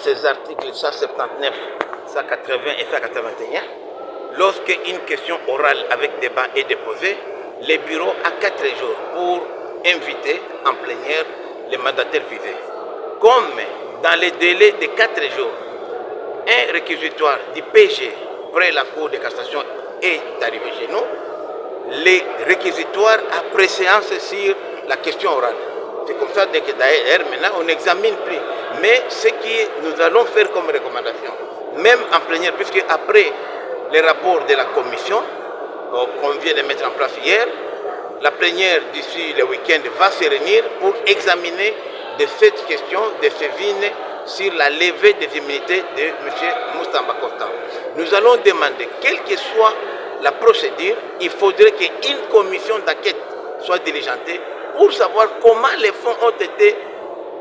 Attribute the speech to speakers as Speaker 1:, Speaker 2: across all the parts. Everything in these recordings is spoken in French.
Speaker 1: ces articles 179, 180 et 181, lorsque une question orale avec débat est déposée, les bureaux a 4 jours pour inviter en plénière les mandataires visés. Comme dans les délais de 4 jours, un réquisitoire du PG près la Cour de cassation est arrivé chez nous, les réquisitoires a préséance sur la question orale. C'est comme ça que d'ailleurs maintenant on n'examine plus. Mais ce que nous allons faire comme recommandation, même en plénière, puisque après les rapports de la commission qu'on vient de mettre en place hier, la plénière d'ici le week-end va se réunir pour examiner de cette question de Sévine sur la levée des immunités de M. Moustamba Costa. Nous allons demander, quelle que soit la procédure, il faudrait qu'une commission d'enquête soit diligentée pour savoir comment les fonds ont été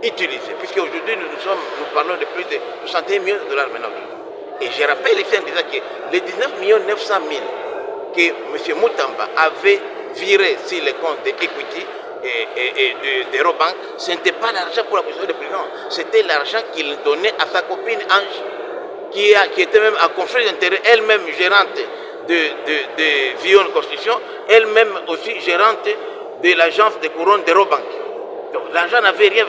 Speaker 1: utilisés. Puisque aujourd'hui, nous parlons de plus de 61 millions de dollars maintenant. Et je rappelle ici en disant que les 19 900 000 que M. Moutamba avait viré sur les comptes d'Equity et de Robank, ce n'était pas l'argent pour la position de prison, c'était l'argent qu'il donnait à sa copine Ange, qui était même en conflit d'intérêts, elle-même gérante de Vion Constitution, elle-même aussi gérante de l'agence de couronne de Robank. Donc l'argent n'avait rien.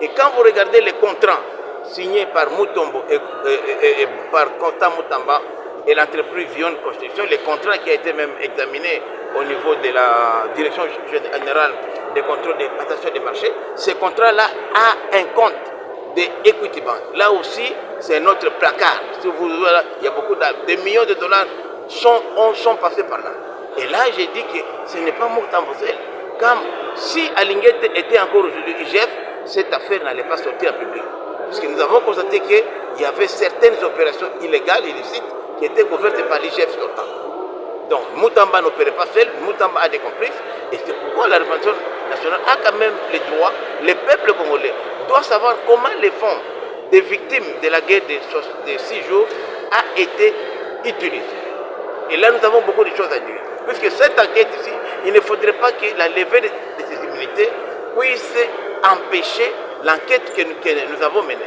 Speaker 1: Et quand vous regardez les contrats signés par Mutombo et par Constant Moutamba et l'entreprise Vion Constitution, les contrats qui a été même examiné au niveau de la direction générale des contrôles de passation des marchés, ces contrats-là a un compte de Equity Bank. Là aussi, c'est notre placard. Si vous voyez, il y a beaucoup de millions de dollars sont passés par là. Et là, j'ai dit que ce n'est pas Moutamba seul. Comme si Alinguette était encore aujourd'hui IGF, cette affaire n'allait pas sortir en public. Parce que nous avons constaté qu'il y avait certaines opérations illégales, illicites, qui étaient couvertes par l'IGF sortant. Donc Moutamba n'opérait pas seul, Moutamba a des complices, et c'est pourquoi la représentation nationale a quand même les droits, le peuple congolais doit savoir comment les fonds des victimes de la guerre de 6 jours a été utilisé. Et là, nous avons beaucoup de choses à dire. Puisque cette enquête ici, il ne faudrait pas que la levée de ces immunités puisse empêcher l'enquête que nous avons menée.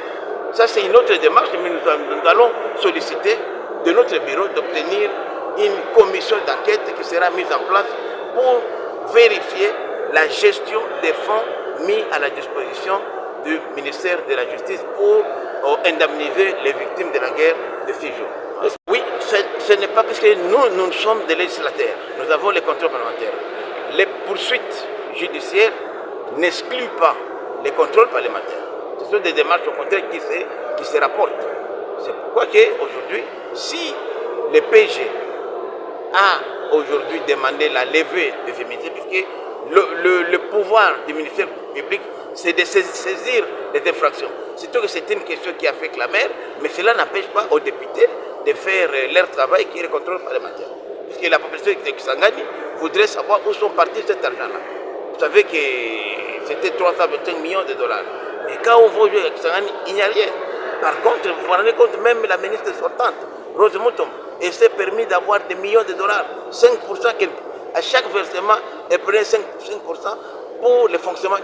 Speaker 1: Ça, c'est une autre démarche, mais nous allons solliciter de notre bureau d'obtenir une commission d'enquête qui sera mise en place pour vérifier la gestion des fonds mis à la disposition du ministère de la Justice pour indemniser les victimes de la guerre de 6 jours. Oui, ce n'est pas parce que nous sommes des législateurs, nous avons les contrôles parlementaires. Les poursuites judiciaires n'excluent pas les contrôles parlementaires. Ce sont des démarches au contraire qui se rapportent. C'est pourquoi aujourd'hui, si le PG a aujourd'hui demandé la levée des immunités, puisque le pouvoir du ministère public, c'est de saisir les infractions. Surtout que c'est une question qui affecte la mer, mais cela n'empêche pas aux députés de faire leur travail qui est le contrôle parlementaire. Puisque la population de Kisangani voudrait savoir où sont partis cet argent-là. Vous savez que c'était 325 millions de dollars. Mais quand on voit à Kisangani, il n'y a rien. Par contre, vous vous rendez compte, même la ministre sortante, Rose Mutombo, elle s'est permis d'avoir des millions de dollars, 5%, à chaque versement, elle prenait 5% pour le fonctionnement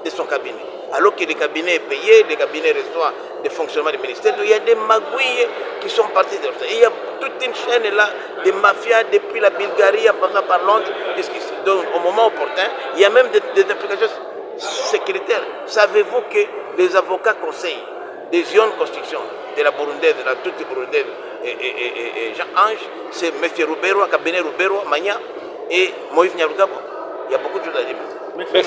Speaker 1: de son cabinet. Alors que le cabinet est payé, le cabinet reçoit des fonctionnements du ministère, il y a des magouilles qui sont partis de ça. Il y a toute une chaîne là de mafias depuis la Bulgarie en passant par Londres jusqu'ici. Donc au moment opportun, il y a même des implications sécuritaires. Savez-vous que les avocats conseillent des Zion Construction, de la burundaise, de la toute burundaise et Jean-Ange, c'est M. Roubero, cabinet Roubero, Magna et Moïse Nyarugabo. Il y a beaucoup de choses à dire.